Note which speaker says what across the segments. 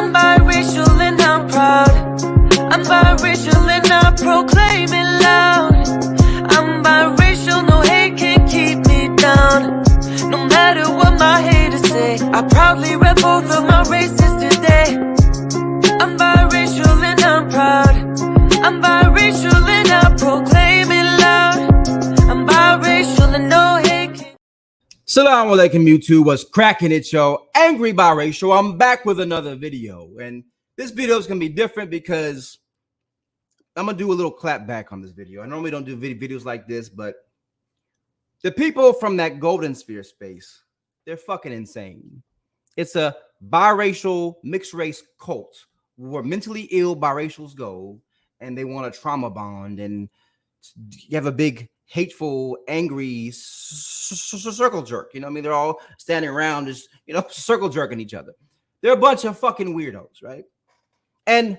Speaker 1: I'm biracial and I'm proud. I'm biracial and I proclaim it loud. I'm biracial, no hate can keep me down. No matter what my haters say, I proudly rep both of my races today. I'm biracial and I'm proud. I'm biracial and I proclaim it loud. I'm biracial and no hate can...
Speaker 2: Assalamu alaikum, YouTube. What's cracking it, yo? Angry Biracial. I'm back with another video, and this video is gonna be different because I'm gonna do a little clap back on this video. I normally don't do videos like this, but the people from that golden sphere space, they're fucking insane. It's a biracial mixed race cult where mentally ill biracials go, and they want a trauma bond, and you have a big hateful, angry circle jerk. You know what I mean? They're all standing around just, circle jerking each other. They're a bunch of fucking weirdos, right? And,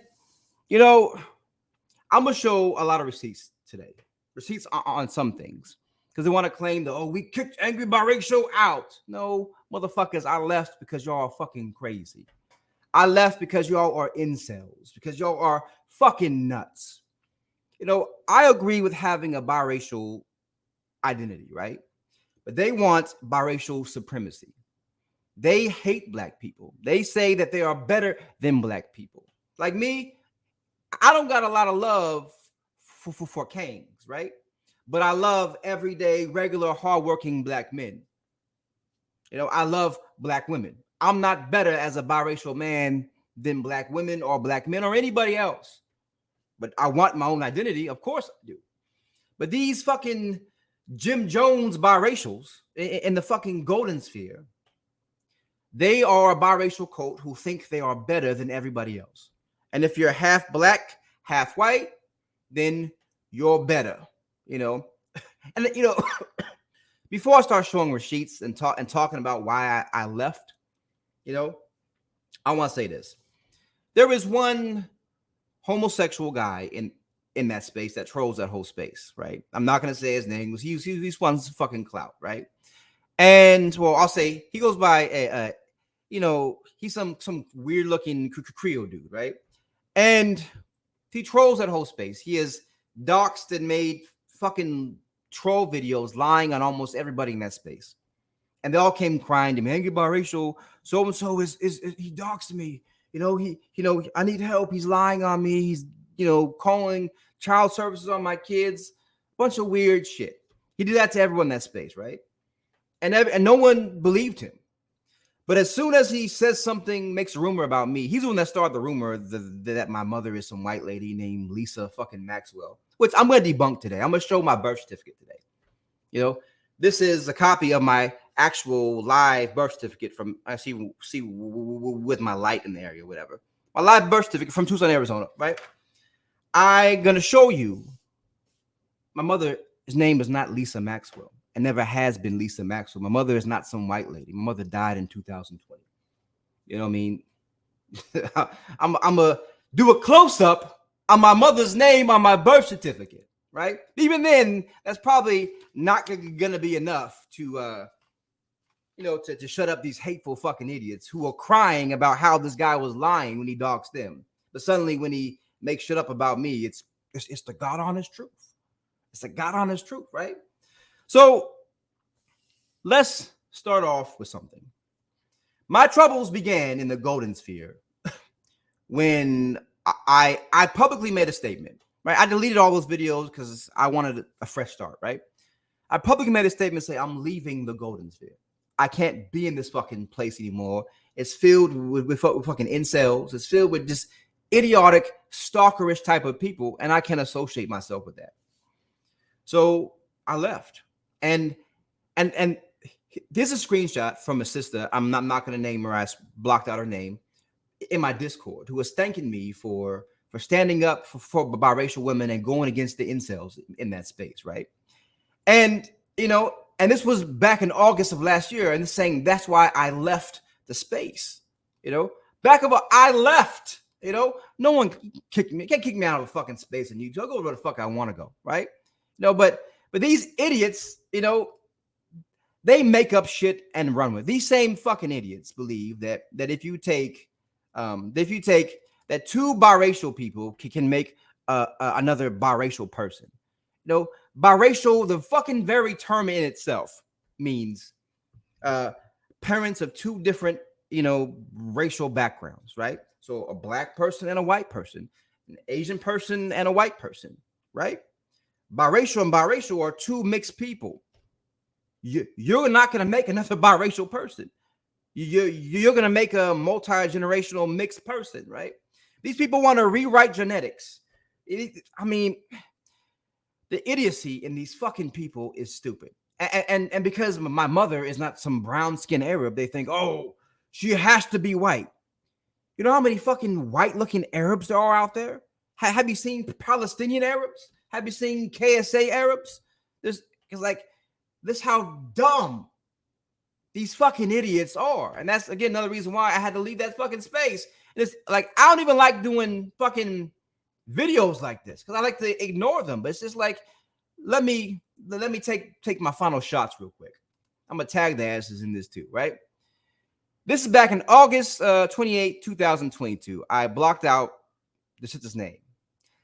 Speaker 2: I'm going to show a lot of receipts today. Receipts on some things. Because they want to claim that, we kicked Angry Biracial out. No, motherfuckers, I left because y'all are fucking crazy. I left because y'all are incels. Because y'all are fucking nuts. I agree with having a biracial identity, right? But they want biracial supremacy. They hate black people. They say that they are better than black people. Like me, I don't got a lot of love for kings, right? But I love everyday, regular, hardworking black men. I love black women. I'm not better as a biracial man than black women or black men or anybody else. But I want my own identity. Of course I do. But these fucking Jim Jones biracials in the fucking golden sphere, they are a biracial cult who think they are better than everybody else. And if you're half black, half white, then you're better, And, before I start showing receipts and talking about why I left, I want to say this. There is one homosexual guy in that space that trolls that whole space, right? I'm not gonna say his name. He's one fucking clout, right? And I'll say he goes by he's some weird looking Creole dude, right? And he trolls that whole space. He has doxed and made fucking troll videos lying on almost everybody in that space. And they all came crying to me, Angry Biracial, so and so is he doxed me. I need help. He's lying on me. He's, calling child services on my kids. Bunch of weird shit. He did that to everyone in that space, right? And no one believed him. But as soon as he says something, makes a rumor about me, he's the one that started the rumor that my mother is some white lady named Lisa fucking Maxwell, which I'm going to debunk today. I'm going to show my birth certificate today. This is a copy of my actual live birth certificate from, I see with my light in the area, whatever. My live birth certificate from Tucson, Arizona, right? I'm going to show you my mother's name is not Lisa Maxwell and never has been Lisa Maxwell. My mother is not some white lady. My mother died in 2020. You know what I mean? I'm going to do a close-up on my mother's name on my birth certificate, right? Even then, that's probably not going to be enough to to shut up these hateful fucking idiots who are crying about how this guy was lying when he doxed them. But suddenly when he makes shit up about me, it's the God honest truth. It's the God honest truth, right? So let's start off with something. My troubles began in the golden sphere when I publicly made a statement, right? I deleted all those videos because I wanted a fresh start, right? I publicly made a statement saying I'm leaving the golden sphere. I can't be in this fucking place anymore. It's filled with fucking incels. It's filled with just idiotic, stalkerish type of people, and I can't associate myself with that. So I left. And there's a screenshot from a sister. I'm not going to name her. I blocked out her name in my Discord, who was thanking me for standing up for biracial women and going against the incels in that space, right? And and this was back in August of last year, and saying that's why I left the space. I left. No one kicked me. Can't kick me out of a fucking space on YouTube. I'll go where the fuck I want to go, right? But these idiots, they make up shit and run with it. These same fucking idiots believe that if you take If you take that two biracial people can make another biracial person. You know, biracial, the fucking very term in itself means parents of two different, racial backgrounds, right? So a black person and a white person, an Asian person and a white person, right? Biracial and biracial are two mixed people. You're not going to make another biracial person. You're going to make a multi-generational mixed person, right? These people want to rewrite genetics. I mean, the idiocy in these fucking people is stupid. And because my mother is not some brown skin Arab, they think, oh, she has to be white. You know how many fucking white looking Arabs there are out there? Have you seen Palestinian Arabs? Have you seen KSA Arabs? It's like, this how dumb these fucking idiots are. And that's, again, another reason why I had to leave that fucking space. And it's like, I don't even like doing fucking videos like this because I like to ignore them. But it's just like, let me take my final shots real quick. I'm gonna tag the asses in this too, right? This is back in August 28, 2022. I blocked out the sister's name. It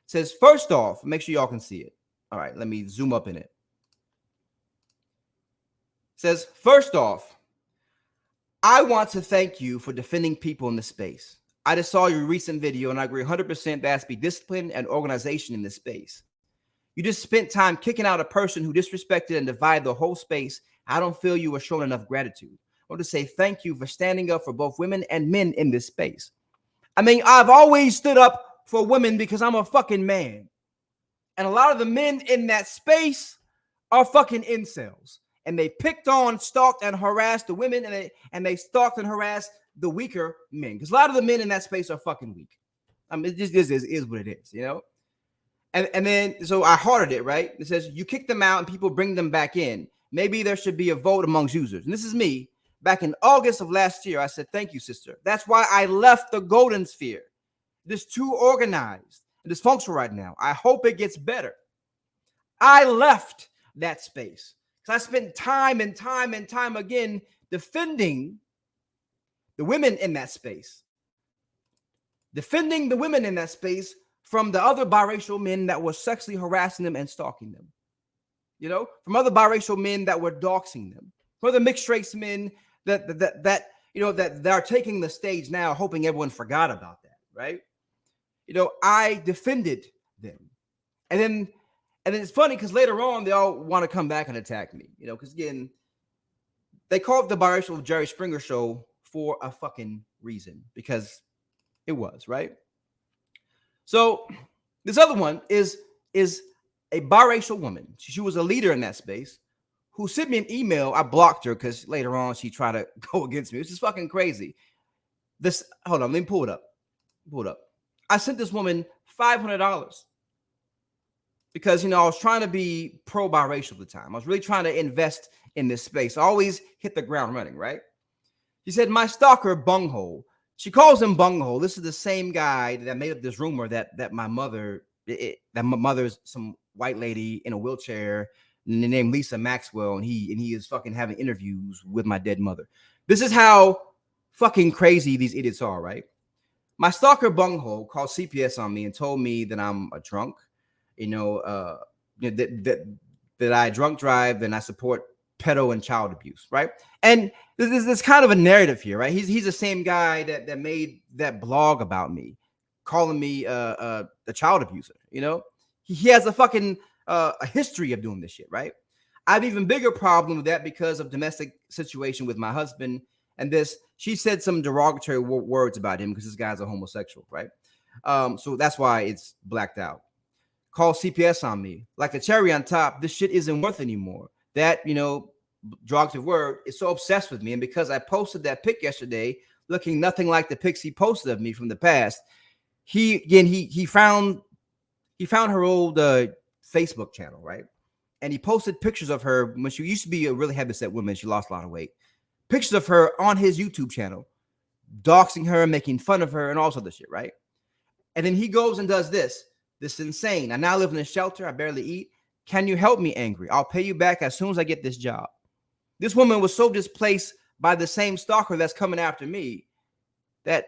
Speaker 2: says, first off, make sure y'all can see it. All right, let me zoom up in it. It says, first off, I want to thank you for defending people in this space. I just saw your recent video and I agree 100% there has to be discipline and organization in this space. You just spent time kicking out a person who disrespected and divided the whole space. I don't feel you were shown enough gratitude. I want to say thank you for standing up for both women and men in this space. I mean, I've always stood up for women because I'm a fucking man. And a lot of the men in that space are fucking incels. And they picked on, stalked, and harassed the women, and they stalked and harassed the weaker men. Because a lot of the men in that space are fucking weak. I mean, this is what it is, you know? And then, so I hearted it, right? It says, you kick them out and people bring them back in. Maybe there should be a vote amongst users. And this is me. Back in August of last year, I said, thank you, sister. That's why I left the golden sphere. This too organized and dysfunctional right now. I hope it gets better. I left that space because I spent time and time again defending the women in that space. Defending the women in that space from the other biracial men that were sexually harassing them and stalking them. You know, from other biracial men that were doxing them. From other mixed race men that are taking the stage now, hoping everyone forgot about that, right? You know, I defended them. And then it's funny because later on they all want to come back and attack me, you know, because again, they call it the Biracial Jerry Springer show for a fucking reason, because it was, right? So this other one is a biracial woman. She was a leader in that space who sent me an email. I blocked her because later on she tried to go against me. This is fucking crazy. Hold on, let me pull it up. I sent this woman $500 because, you know, I was trying to be pro-biracial at the time. I was really trying to invest in this space. I always hit the ground running, right? She said, my stalker, Bunghole. She calls him Bunghole. This is the same guy that made up this rumor that my mother's some white lady in a wheelchair named Lisa Maxwell, and he is fucking having interviews with my dead mother. This is how fucking crazy these idiots are, right? My stalker Bunghole called CPS on me and told me that I'm a drunk, that I drunk drive and I support pedo and child abuse, right? And there's kind of a narrative here, right? He's the same guy that made that blog about me, calling me a child abuser. You know, he has a fucking a history of doing this shit, right? I have even bigger problem with that because of domestic situation with my husband. And she said some derogatory words about him because this guy's a homosexual, right? So that's why it's blacked out. Call CPS on me. Like the cherry on top, this shit isn't worth anymore. That, derogatory word is so obsessed with me. And because I posted that pic yesterday, looking nothing like the pics he posted of me from the past, he found her old Facebook channel, right? And he posted pictures of her when she used to be a really heavyset woman. She lost a lot of weight. Pictures of her on his YouTube channel, doxing her, making fun of her, and all sorts of shit, right? And then he goes and does this. This is insane. I now live in a shelter. I barely eat. Can you help me, Angry? I'll pay you back as soon as I get this job. This woman was so displaced by the same stalker that's coming after me that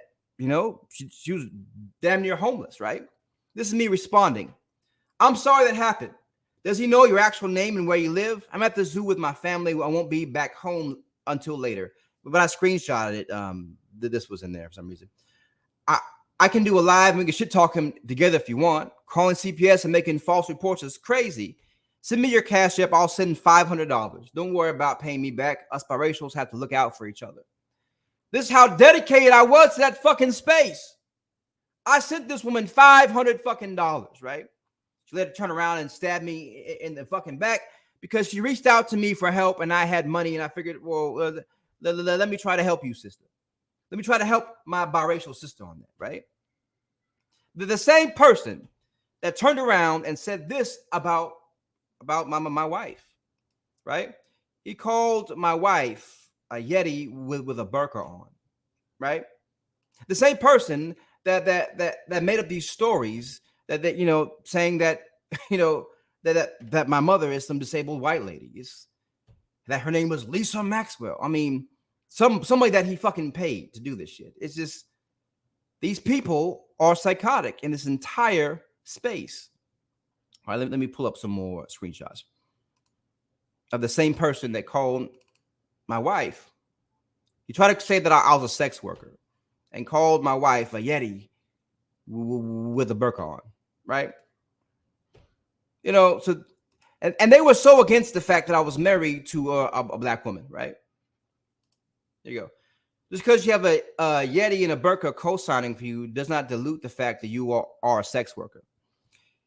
Speaker 2: she was damn near homeless, right? This is me responding. I'm sorry that happened. Does he know your actual name and where you live? I'm at the zoo with my family. I won't be back home until later. But I screenshotted it. This was in there for some reason. I can do a live and we can shit talk him together if you want. Calling CPS and making false reports is crazy. Send me your cash app. I'll send $500. Don't worry about paying me back. Us biracials have to look out for each other. This is how dedicated I was to that fucking space. I sent this woman $500 fucking dollars, right? She let her turn around and stab me in the fucking back because she reached out to me for help and I had money and I figured, well, let me try to help you, sister. Let me try to help my biracial sister on that, right? The same person that turned around and said this about my wife, right? He called my wife a Yeti with a burqa on, right? The same person that made up these stories that saying that that my mother is some disabled white lady, that her name was Lisa Maxwell. I mean, somebody that he fucking paid to do this shit. It's just these people are psychotic in this entire space. All right, let me pull up some more screenshots of the same person that called my wife. He tried to say that I was a sex worker and called my wife a Yeti with a burqa on, right? So and they were so against the fact that I was married to a black woman, right? There you go. Just because you have a Yeti and a burqa co-signing for you does not dilute the fact that you are a sex worker.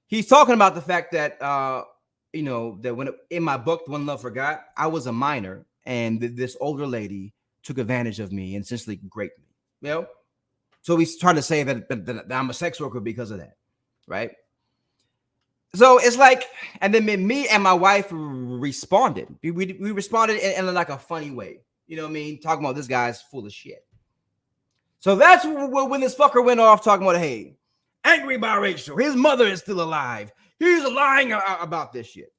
Speaker 2: He's talking about the fact that that when in my book One Love Forgot, I was a minor and this older lady took advantage of me and essentially raped me. So he's trying to say that I'm a sex worker because of that, right? So it's like, and then me and my wife responded. We responded in like a funny way. You know what I mean? Talking about this guy's full of shit. So that's when this fucker went off talking about, hey, angry biracial, his mother is still alive. He's lying about this shit,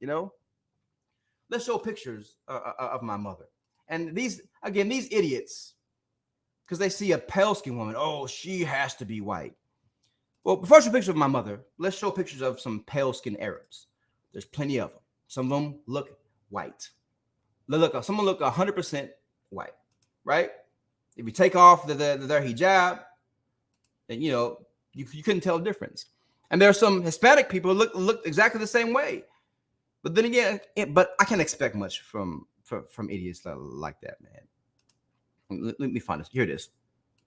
Speaker 2: Let's show pictures of my mother. And these idiots, because they see a pale-skinned woman, oh, she has to be white. Well, before I show pictures of my mother, let's show pictures of some pale-skinned Arabs. There's plenty of them. Some of them look white. Some look 100% white, right? If you take off their hijab, then you couldn't tell the difference. And there are some Hispanic people who look exactly the same way. But then again, but I can't expect much from idiots like that, man. Let me find this. Here it is.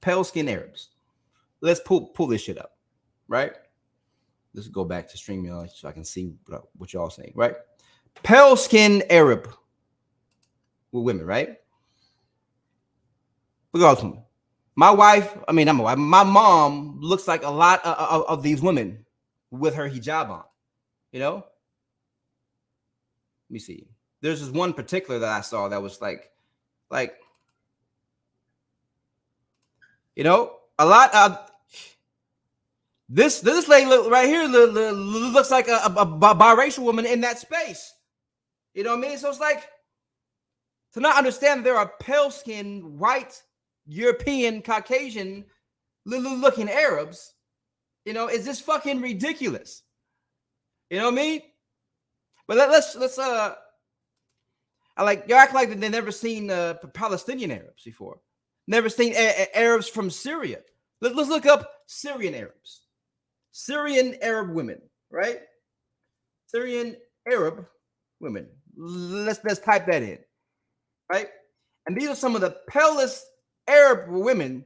Speaker 2: Pale-skinned Arabs. Let's pull this shit up, right? Let's go back to StreamYard so I can see what y'all saying, right? Pale-skinned Arab with women, right? Look at all these women. My mom looks like a lot of these women with her hijab on, Let me see. There's this one particular that I saw that was like, a lot of this lady right here looks like a biracial woman in that space. You know what I mean? So it's like, to not understand that there are pale-skinned, white, European, Caucasian looking Arabs, is just fucking ridiculous. You know what I mean? But let's you act like they've never seen Palestinian Arabs before. Never seen Arabs from Syria. Let's look up Syrian Arabs. Syrian Arab women, right? Syrian Arab women. Let's type that in, right? And these are some of the palest Arab women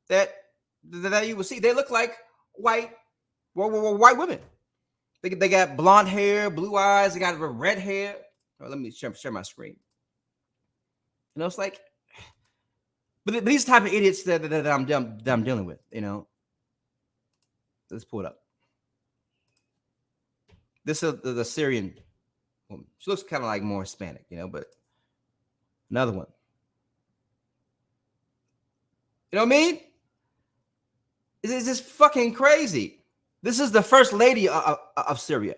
Speaker 2: that you will see. They look like white women. They got blonde hair, blue eyes. They got red hair. Let me share my screen. It's like, but these type of idiots that I'm dealing with. Let's pull it up. This is the Syrian woman. She looks kind of like more Hispanic, but another one. You know what I mean? It's just fucking crazy. This is the first lady of Syria.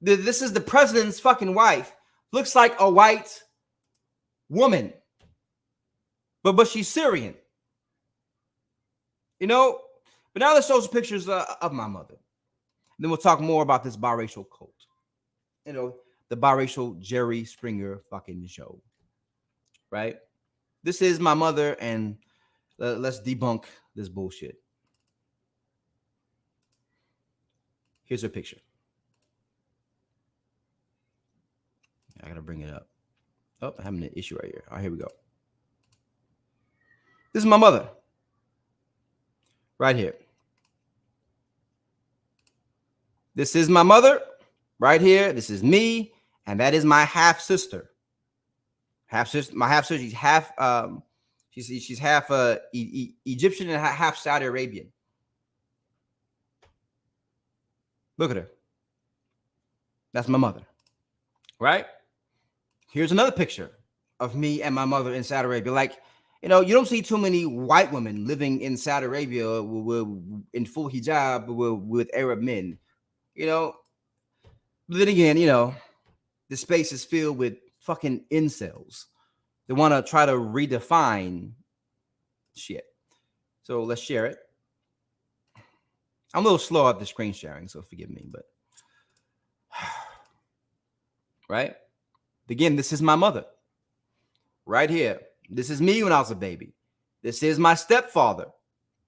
Speaker 2: This is the president's fucking wife. Looks like a white woman. But she's Syrian. You know, but now let's show some pictures of my mother. Then we'll talk more about this biracial cult. You know, the biracial Jerry Springer fucking show. Right? This is my mother, and let's debunk this bullshit. Here's her picture. I gotta bring it up. Oh, I'm having an issue right here. All right, here we go. This is my mother. Right here. This is my mother. Right here. This is me. And that is my half sister. Half sister. My half sister. She's half Egyptian and half Saudi Arabian. Look at her. That's my mother. Right? Here's another picture of me and my mother in Saudi Arabia. Like, you know, you don't see too many white women living in Saudi Arabia in full hijab with Arab men. You know, but then again, you know, the space is filled with fucking incels. They want to try to redefine shit. So let's share it. I'm a little slow at the screen sharing, so forgive me, but right? Again, this is my mother. Right here. This is me when I was a baby. This is my stepfather.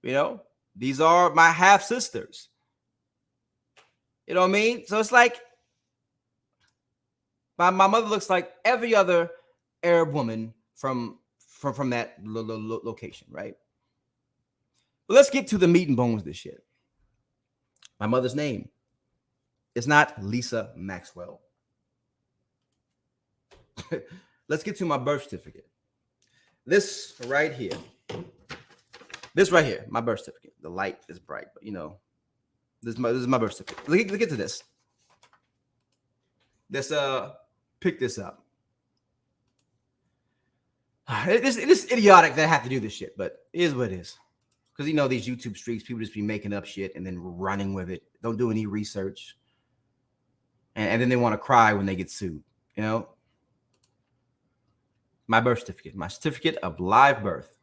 Speaker 2: You know, these are my half sisters. You know what I mean? So it's like my mother looks like every other Arab woman from that location, right? But let's get to the meat and bones of this shit. My mother's name is not Lisa Maxwell. Let's get to my birth certificate. This right here, my birth certificate. The light is bright, but you know, this is my birth certificate. Let's get to this. Let's pick this up. It is idiotic that I have to do this shit, but it is what it is. Because you know these YouTube streaks, people just be making up shit and then running with it. Don't do any research, and then they want to cry when they get sued. You know. My birth certificate, my certificate of live birth.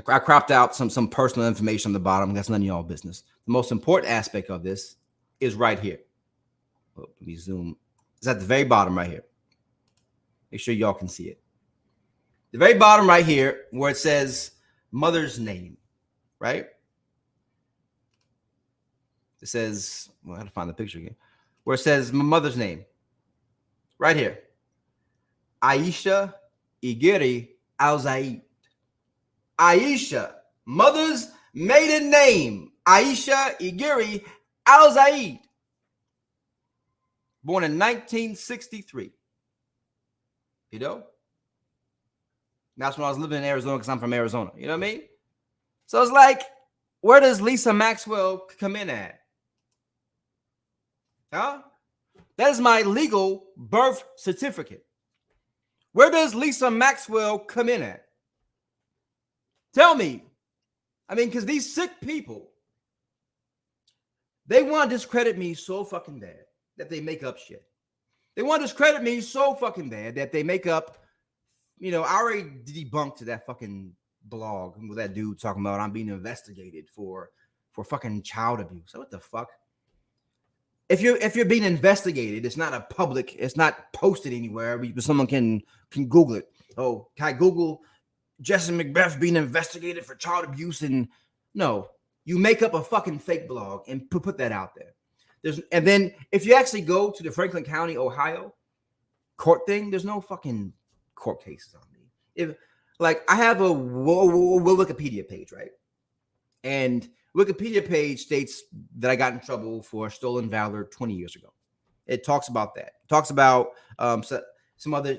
Speaker 2: I cropped out some personal information on the bottom. That's none of y'all business. The most important aspect of this is right here. Oh, let me zoom. It's at the very bottom right here. Make sure y'all can see it. The very bottom right here where it says mother's name, right? It says, well, I gotta find the picture again. Where it says my mother's name. Right here. Aisha Igiri Al-Zaid. Aisha, mother's maiden name. Aisha Igiri Al-Zaid. Born in 1963. You know? That's when I was living in Arizona because I'm from Arizona. You know what I mean? So it's like, where does Lisa Maxwell come in at? Huh? That is my legal birth certificate. Where does Lisa Maxwell come in at? Tell me. I mean, because these sick people, they want to discredit me so fucking bad that they make up shit. They want to discredit me so fucking bad that they make up, you know, I already debunked that fucking blog with that dude talking about I'm being investigated for fucking child abuse. So what the fuck? If you're being investigated, it's not a public, it's not posted anywhere, but someone can Google it. Oh, can I Google Jesse Macbeth being investigated for child abuse? And no, you make up a fucking fake blog and put that out there. And then if you actually go to the Franklin County, Ohio court thing, there's no fucking court cases on me. If like I have a Wikipedia page, right? And Wikipedia page states that I got in trouble for stolen valor 20 years ago. It talks about that. It talks about some other,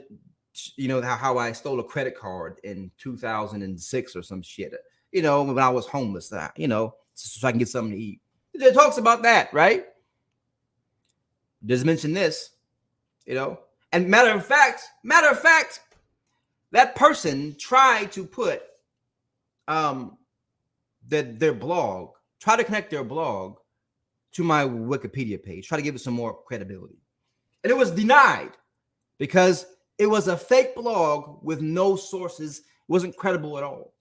Speaker 2: you know, how I stole a credit card in 2006 or some shit, you know, when I was homeless, you know, so I can get something to eat. It talks about that, right? Does mention this, you know, and matter of fact, that person tried to put their blog, try to connect their blog to my Wikipedia page, try to give it some more credibility. And it was denied because it was a fake blog with no sources. It wasn't credible at all.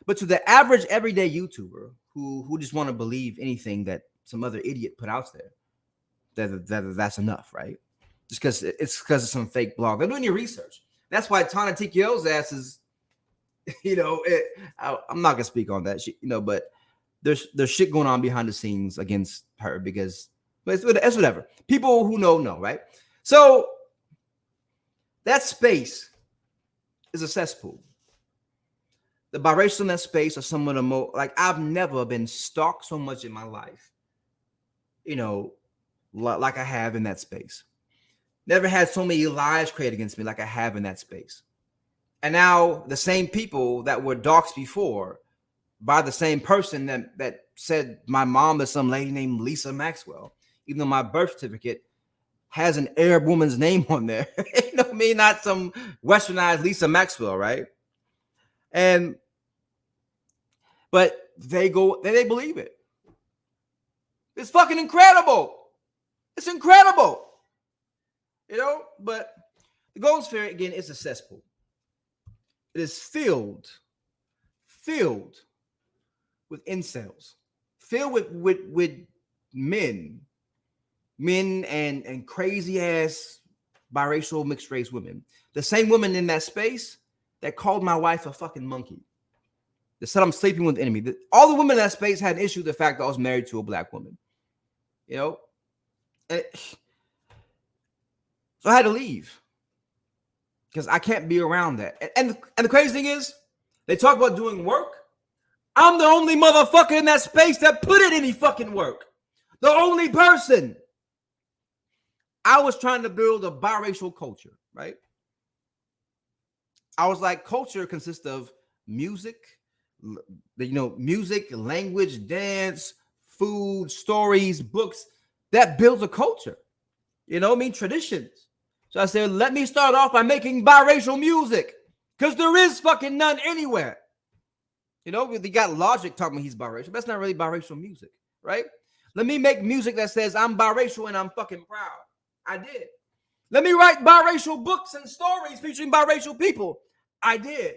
Speaker 2: But to the average everyday YouTuber who just want to believe anything that some other idiot put out there, that's enough, right? Just because it's some fake blog. They're doing your research. That's why Tana TKO's ass is, I'm not gonna speak on that, but there's shit going on behind the scenes against her because it's whatever. People who know, right? So that space is a cesspool. The biracial in that space are some of the most, like, I've never been stalked so much in my life, like I have in that space. Never had so many lies created against me like I have in that space. And now the same people that were doxxed before by the same person that said my mom is some lady named Lisa Maxwell, even though my birth certificate has an Arab woman's name on there. You know what I mean? Not some westernized Lisa Maxwell, right? But they believe it. It's fucking incredible. It's incredible. But the Golden Sphere, again, is a cesspool. It is filled with incels, filled with men and crazy ass biracial mixed race women. The same women in that space that called my wife a fucking monkey. That said I'm sleeping with the enemy. All the women in that space had an issue with the fact that I was married to a black woman. So I had to leave because I can't be around that. And the crazy thing is, they talk about doing work. I'm the only motherfucker in that space that put in any fucking work. The only person. I was trying to build a biracial culture, right? I was like, culture consists of music, language, dance, food, stories, books. That builds a culture. Traditions. So I said, let me start off by making biracial music. Because there is fucking none anywhere. They got Logic talking about he's biracial. But that's not really biracial music, right? Let me make music that says I'm biracial and I'm fucking proud. I did. Let me write biracial books and stories featuring biracial people. I did.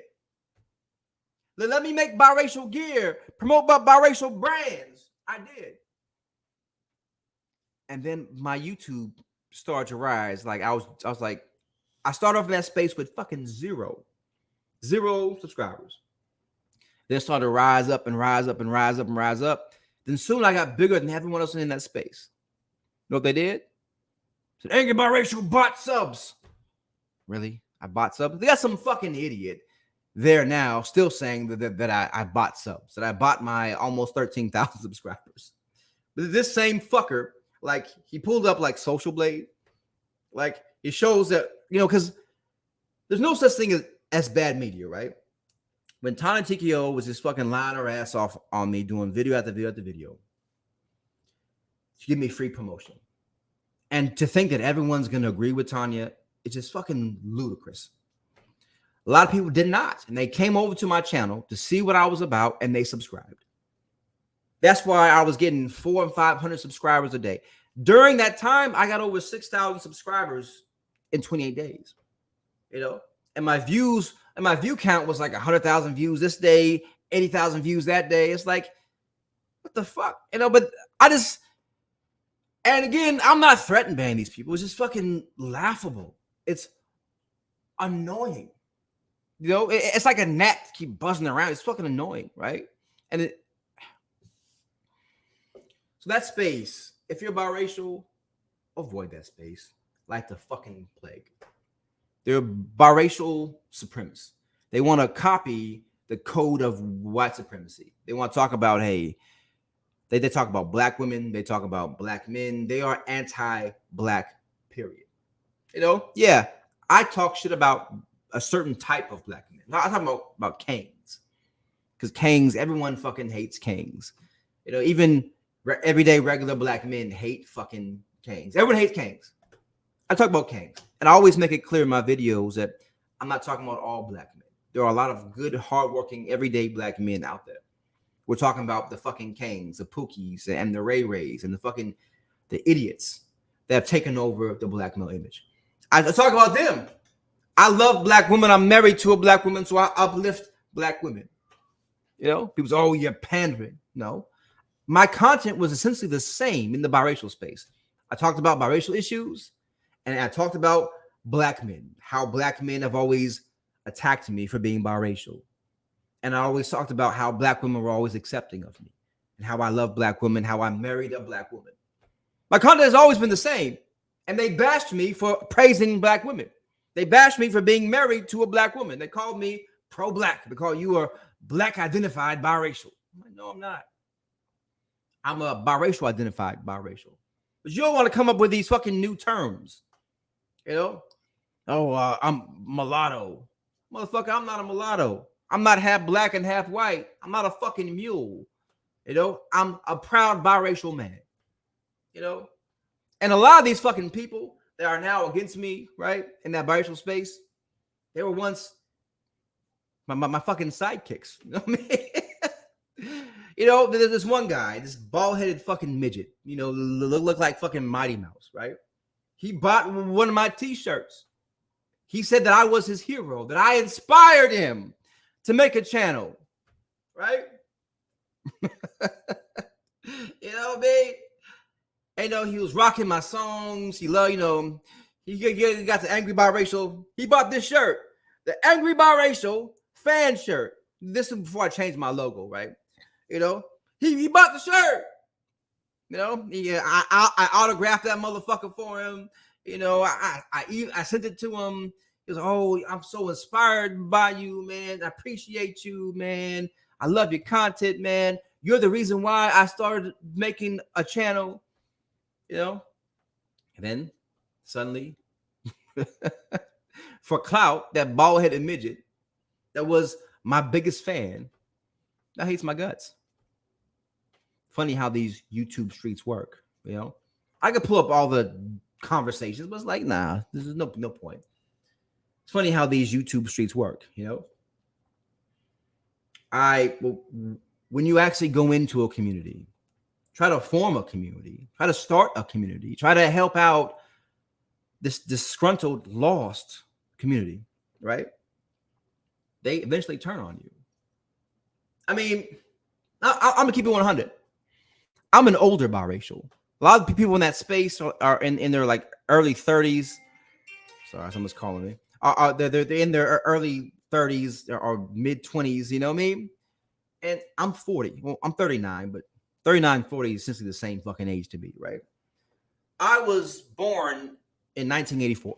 Speaker 2: Let me make biracial gear, promote biracial brands. I did. And then my YouTube started to rise. Like I was like, I started off in that space with fucking zero subscribers. Then started to rise up and rise up and rise up and rise up. Then soon I got bigger than everyone else in that space. You know what they did? Said, angry biracial bought subs. Really? I bought subs? They got some fucking idiot there now still saying that I bought subs, that I bought my almost 13,000 subscribers. But this same fucker, like, he pulled up like Social Blade. Like, it shows that, because there's no such thing as bad media, right? When Tana TKO was just fucking lying her ass off on me, doing video after video after video, she gave me free promotion. And to think that everyone's going to agree with Tanya, it's just fucking ludicrous. A lot of people did not. And they came over to my channel to see what I was about, and they subscribed. That's why I was getting 400 and 500 subscribers a day. During that time, I got over 6,000 subscribers in 28 days. And my view count was like 100,000 views this day, 80,000 views that day. It's like, what the fuck? But and again, I'm not threatened by these people. It's just fucking laughable. It's annoying. It's like a gnat keep buzzing around. It's fucking annoying, right? So that space, if you're biracial, avoid that space like the fucking plague. They're biracial supremacists. They want to copy the code of white supremacy. They want to talk about, hey, they talk about black women. They talk about black men. They are anti-black, period. Yeah, I talk shit about a certain type of black men. I'm talking about kings. Because kings, everyone fucking hates kings. Even everyday regular black men hate fucking kings. Everyone hates kings. I talk about kings. And I always make it clear in my videos that I'm not talking about all black men. There are a lot of good, hardworking, everyday black men out there. We're talking about the fucking Kangs, the Pookies, and the Ray Rays, and the idiots that have taken over the black male image. I talk about them. I love black women. I'm married to a black woman, so I uplift black women. People say, oh, you're pandering. No, my content was essentially the same in the biracial space. I talked about biracial issues, and I talked about black men, how black men have always attacked me for being biracial. And I always talked about how black women were always accepting of me and how I love black women, how I married a black woman. My content has always been the same. And they bashed me for praising black women. They bashed me for being married to a black woman. They called me pro-black. They called you are black identified biracial. I'm like, no, I'm not. I'm a biracial identified biracial. But you don't want to come up with these fucking new terms. I'm mulatto. Motherfucker, I'm not a mulatto. I'm not half black and half white. I'm not a fucking mule. I'm a proud biracial man. And a lot of these fucking people that are now against me, right, in that biracial space, they were once my fucking sidekicks. You know what I mean? There's this one guy, this bald-headed fucking midget, look like fucking Mighty Mouse, right? He bought one of my t-shirts. He said that I was his hero, that I inspired him to make a channel, right? You know what I mean? He was rocking my songs. He loved, he got the Angry Biracial. He bought this shirt, the Angry Biracial fan shirt. This is before I changed my logo, right? He bought the shirt. I autographed that motherfucker for him. I sent it to him. He was, oh, I'm so inspired by you, man. I appreciate you, man. I love your content, man. You're the reason why I started making a channel. And then suddenly, for clout, that bald-headed midget that was my biggest fan now hates my guts. Funny how these YouTube streets work. I could pull up all the conversations, but it's like, nah, this is no point. It's funny how these YouTube streets work. When you actually go into a community, try to form a community, try to start a community, try to help out this disgruntled, lost community, right? They eventually turn on you. I mean, I'm going to keep it 100. I'm an older biracial. A lot of people in that space are in their like early 30s. Sorry, someone's calling me. They're in their early 30s or mid 20s, you know what I mean? And I'm 40. Well, I'm 39, but 39, 40 is essentially the same fucking age to me, right? I was born in 1984,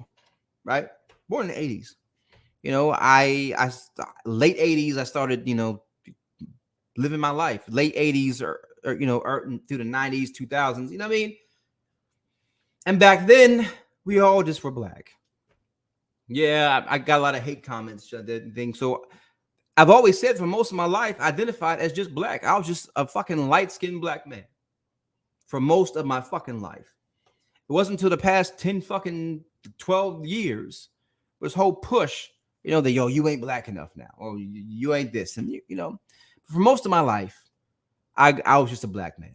Speaker 2: right? Born in the 80s. I late 80s, I started, living my life. Late 80s or through the 90s, 2000s, you know what I mean? And back then, we all just were black. Yeah, I got a lot of hate comments, things. So I've always said for most of my life, identified as just black. I was just a fucking light-skinned black man for most of my fucking life. It wasn't until the past 10 fucking 12 years, this whole push, that, you ain't black enough now, or you ain't this. And, for most of my life, I was just a black man.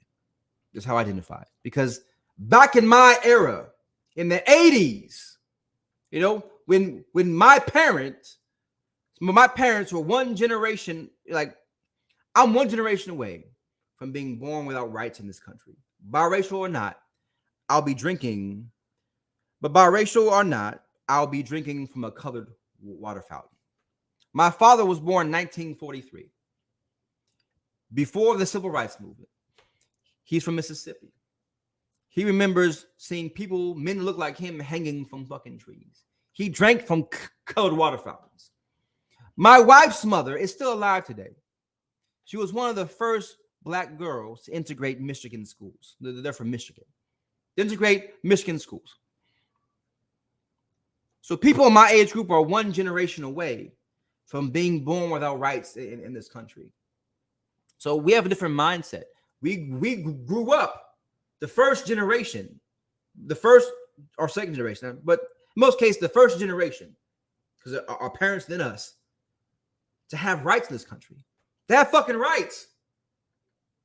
Speaker 2: That's how I identified. Because back in my era, in the 80s, when my parents were one generation, like I'm one generation away from being born without rights in this country. Biracial or not, I'll be drinking, but biracial or not, I'll be drinking from a colored water fountain. My father was born in 1943, before the Civil Rights Movement. He's from Mississippi. He remembers seeing men look like him hanging from fucking trees. He drank from colored water fountains. My wife's mother is still alive today. She was one of the first black girls to integrate Michigan schools. They're from Michigan. Integrate Michigan schools. So people in my age group are one generation away from being born without rights in this country. So we have a different mindset. We grew up the first generation, the first or second generation, but in most cases, the first generation, because our parents than us, to have rights in this country. They have fucking rights.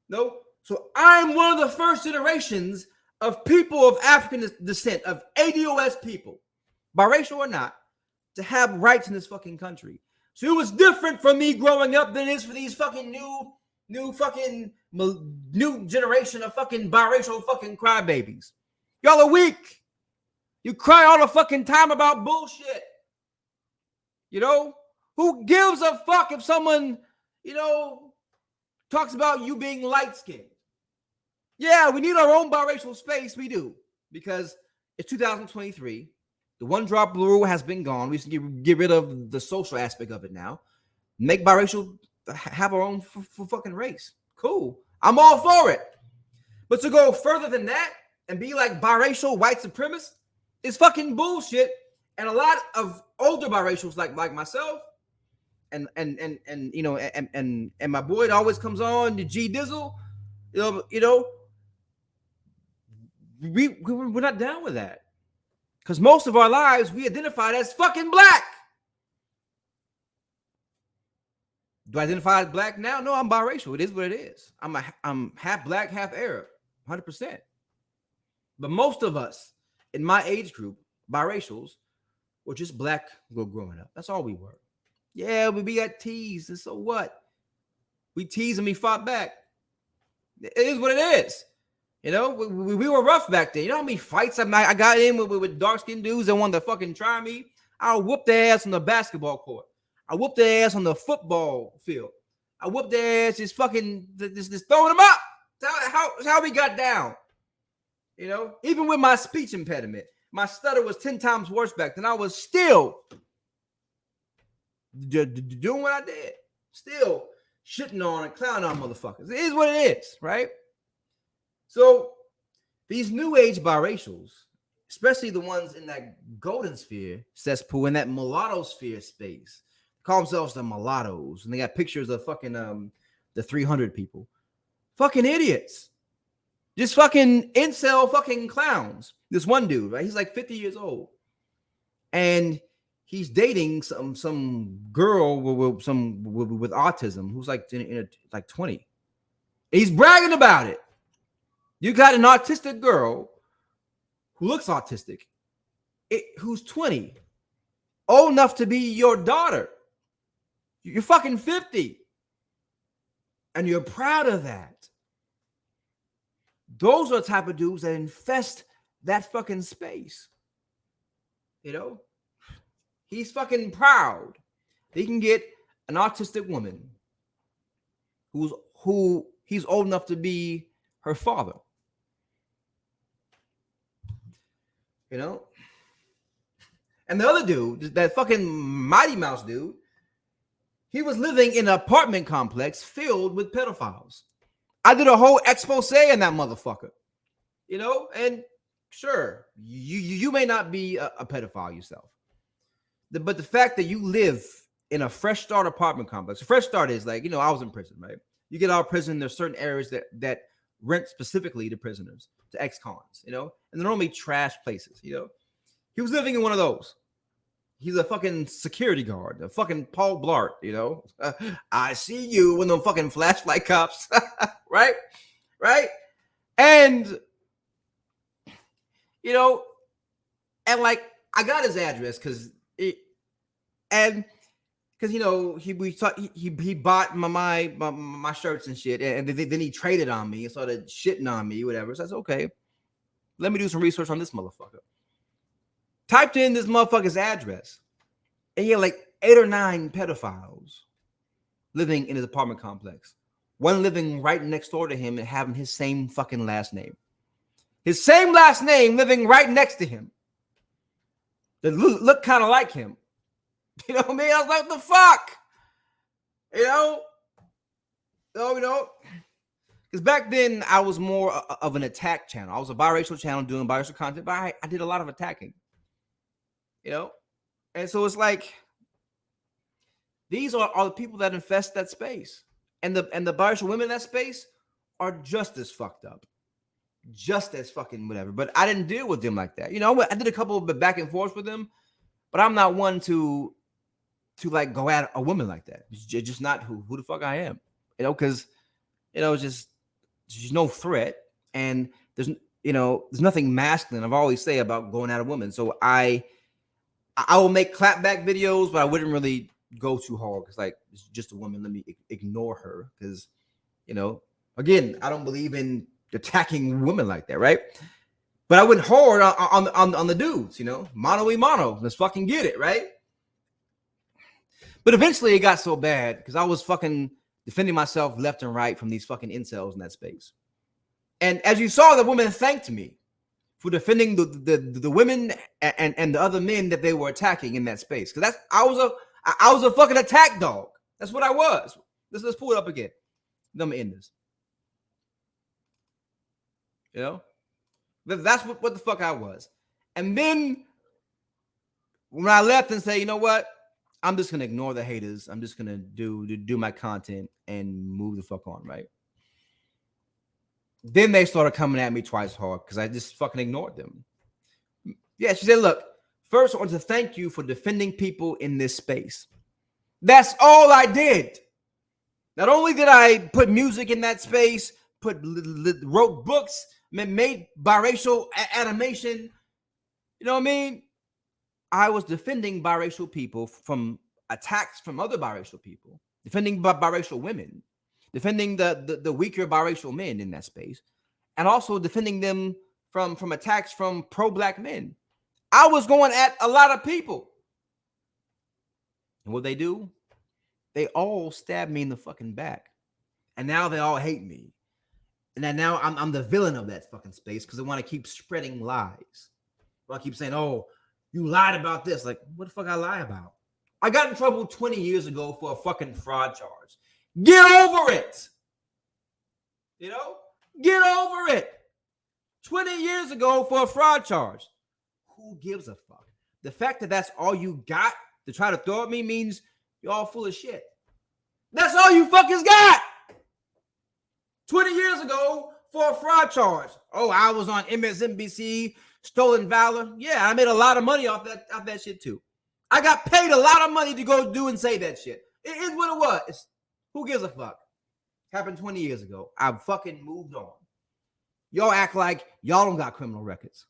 Speaker 2: No? So I'm one of the first generations of people of African descent, of ADOS people, biracial or not, to have rights in this fucking country. So it was different for me growing up than it is for these fucking new generation of fucking biracial fucking crybabies. Y'all are weak. You cry all the fucking time about bullshit. You know? Who gives a fuck if someone, talks about you being light-skinned? Yeah, we need our own biracial space. We do. Because it's 2023. The one drop rule has been gone. We should get rid of the social aspect of it now. Make biracial have our own fucking race. Cool. I'm all for it. But to go further than that and be like biracial white supremacists is fucking bullshit. And a lot of older biracials like myself and my boy that always comes on, the G Dizzle, we're not down with that. Because most of our lives we identified as fucking black. Do I identify as black now? No, I'm biracial. It is what it is. I'm half black, half Arab, 100%. But most of us in my age group, biracials, were just black growing up. That's all we were. Yeah, we got teased, and so what? We teased and we fought back. It is what it is. We were rough back then. You know how many fights I got in with dark-skinned dudes that wanted to fucking try me? I whooped their ass on the basketball court. I whooped their ass on the football field. I whooped their ass just fucking just throwing them up. That's how we got down. Even with my speech impediment, my stutter was 10 times worse back then. I was still doing what I did. Still shitting on and clowning on motherfuckers. It is what it is, right? So these new age biracials, especially the ones in that golden sphere cesspool, in that mulatto sphere space, call themselves the mulattoes, and they got pictures of fucking the 300 people. Fucking idiots. Just fucking incel fucking clowns. This one dude, right? He's like 50 years old. And he's dating some girl with autism who's like like 20. He's bragging about it. You got an autistic girl who looks autistic, who's 20, old enough to be your daughter. You're fucking 50. And you're proud of that. Those are the type of dudes that infest that fucking space. He's fucking proud. He can get an autistic woman who he's old enough to be her father. And the other dude, that fucking Mighty Mouse dude, he was living in an apartment complex filled with pedophiles. I did a whole expose on that motherfucker. And sure, you may not be a pedophile yourself. But the fact that you live in a fresh start apartment complex, a fresh start is like, I was in prison, right? You get out of prison, there's certain areas that rent specifically to prisoners, to ex-cons, and they're normally trash places, He was living in one of those. He's a fucking security guard, a fucking Paul Blart, I see you when them fucking flashlight cops, right? And, and like, I got his address because he bought my shirts and shit, and then he traded on me and started shitting on me, whatever. So I said, okay, let me do some research on this motherfucker. Typed in this motherfucker's address, and he had like 8 or 9 pedophiles living in his apartment complex. One living right next door to him and having his same fucking last name. His same last name living right next to him. That look kind of like him. You know what I mean? I was like, what the fuck? Because back then I was more of an attack channel. I was a biracial channel doing biracial content, but I did a lot of attacking. And so it's like, these are the people that infest that space. And the biracial women in that space are just as fucked up. Just as fucking whatever. But I didn't deal with them like that. I did a couple of back and forth with them, but I'm not one to like go at a woman like that. It's just not who the fuck I am. Because just there's no threat, and there's nothing masculine I've always say about going at a woman. So I will make clapback videos, but I wouldn't really go too hard because like it's just a woman. Let me ignore her because again, I don't believe in attacking women like that, right? But I went hard on the dudes, mano y mano. Let's fucking get it, right? But eventually it got so bad because I was fucking defending myself left and right from these fucking incels in that space. And as you saw, the women thanked me for defending the women and the other men that they were attacking in that space. Because I was a fucking attack dog. That's what I was. Let's pull it up again. Let me end this. That's what the fuck I was. And then when I left and say, you know what? I'm just gonna ignore the haters. I'm just gonna do my content and move the fuck on, right? Then they started coming at me twice hard because I just fucking ignored them. Yeah, she said, look, first I want to thank you for defending people in this space. That's all I did. Not only did I put music in that space, wrote books, made biracial animation, you know what I mean? I was defending biracial people from attacks from other biracial people, defending biracial women, defending the weaker biracial men in that space, and also defending them from attacks from pro-black men. I was going at a lot of people. And what they do? They all stab me in the fucking back. And now they all hate me. And then now I'm the villain of that fucking space because I want to keep spreading lies. I keep saying, oh, you lied about this. Like, what the fuck I lie about? I got in trouble 20 years ago for a fucking fraud charge. Get over it. Get over it. 20 years ago for a fraud charge. Who gives a fuck? The fact that that's all you got to try to throw at me means you're all full of shit. That's all you fuckers got. 20 years ago for a fraud charge. Oh, I was on MSNBC, Stolen Valor. Yeah, I made a lot of money off that shit too. I got paid a lot of money to go do and say that shit. It is what it was. Who gives a fuck? Happened 20 years ago. I've fucking moved on. Y'all act like y'all don't got criminal records.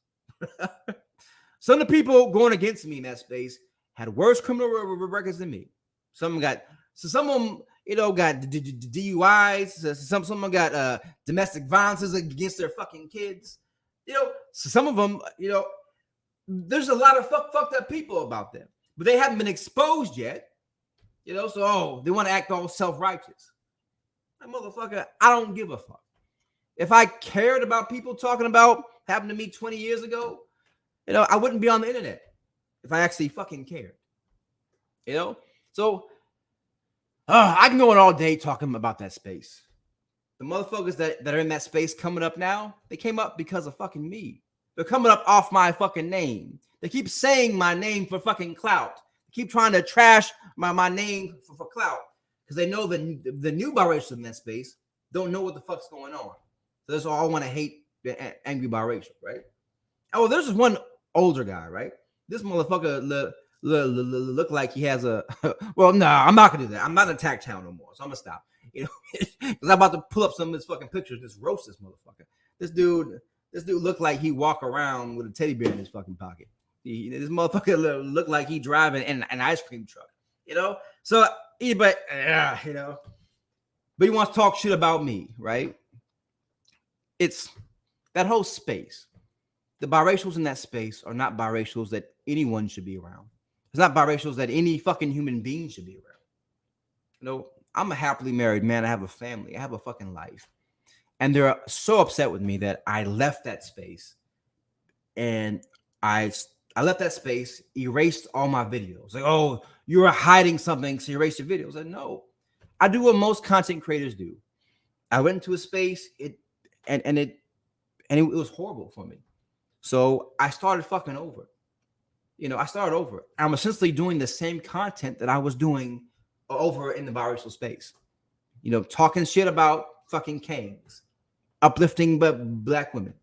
Speaker 2: Some of the people going against me in that space had worse criminal records than me. Some of them got DUIs. Some of them got domestic violences against their fucking kids. Some of them, there's a lot of fucked up people about them, but they haven't been exposed yet. So they want to act all self-righteous. That motherfucker, I don't give a fuck. If I cared about people talking about happened to me 20 years ago, I wouldn't be on the internet if I actually fucking cared. So I can go on all day talking about that space. The motherfuckers that are in that space coming up now, they came up because of fucking me. They're coming up off my fucking name. They keep saying my name for fucking clout. They keep trying to trash my name for clout because they know the new biracial in that space don't know what the fuck's going on. So that's all I want to hate the angry biracial, right? Oh, there's this one older guy, right? This motherfucker look like he has a well, no, I'm not gonna do that. I'm not an attack channel no more, so I'm gonna stop. Because I'm about to pull up some of his fucking pictures, just roast this motherfucker. This dude looked like he walk around with a teddy bear in his fucking pocket. This motherfucker looked like he driving an ice cream truck, So, but he wants to talk shit about me, right? It's that whole space. The biracials in that space are not biracials that anyone should be around. It's not biracials that any fucking human being should be around. I'm a happily married man. I have a family. I have a fucking life. And they're so upset with me that I left that space. And I left that space, erased all my videos. Like, oh, you were hiding something, so you erased your videos. Like, no. I do what most content creators do. I went into a space, it was horrible for me. So I started fucking over. I started over. I'm essentially doing the same content that I was doing over in the biracial space. Talking shit about fucking kings, uplifting black women.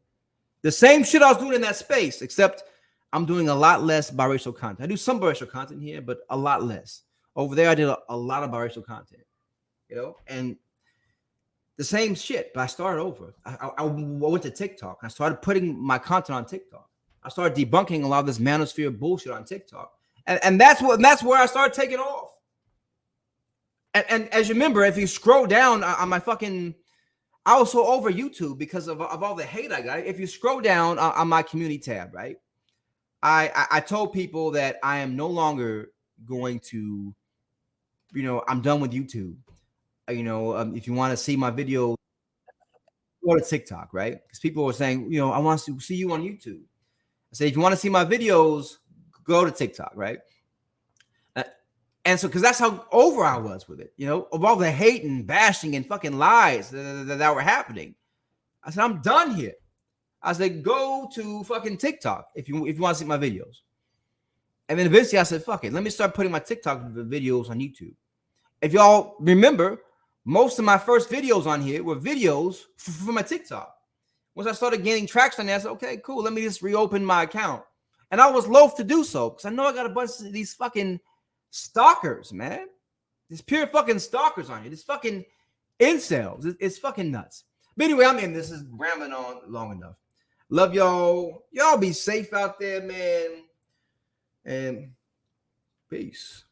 Speaker 2: The same shit I was doing in that space, except I'm doing a lot less biracial content. I do some biracial content here, but a lot less. Over there, I did a lot of biracial content, and the same shit, but I started over. I went to TikTok. I started putting my content on TikTok. I started debunking a lot of this manosphere bullshit on TikTok. And that's where I started taking off. And as you remember, if you scroll down on my fucking, I was so over YouTube because of all the hate I got. If you scroll down on my community tab, right? I told people that I am no longer going to, I'm done with YouTube. If you want to see my video, go to TikTok, right? Because people were saying, I want to see you on YouTube. I said, if you want to see my videos, go to TikTok, right? And so, because that's how over I was with it, of all the hate and bashing and fucking lies that were happening. I said, I'm done here. I said, go to fucking TikTok if you want to see my videos. And then eventually I said, fuck it, let me start putting my TikTok videos on YouTube. If y'all remember, most of my first videos on here were videos for my TikTok. Once I started gaining traction on there, I said, okay, cool, let me just reopen my account. And I was loath to do so because I know I got a bunch of these fucking stalkers, man. There's pure fucking stalkers on here. This fucking incels. It's fucking nuts. But anyway, I'm in. This is rambling on long enough. Love y'all. Y'all be safe out there, man. And peace.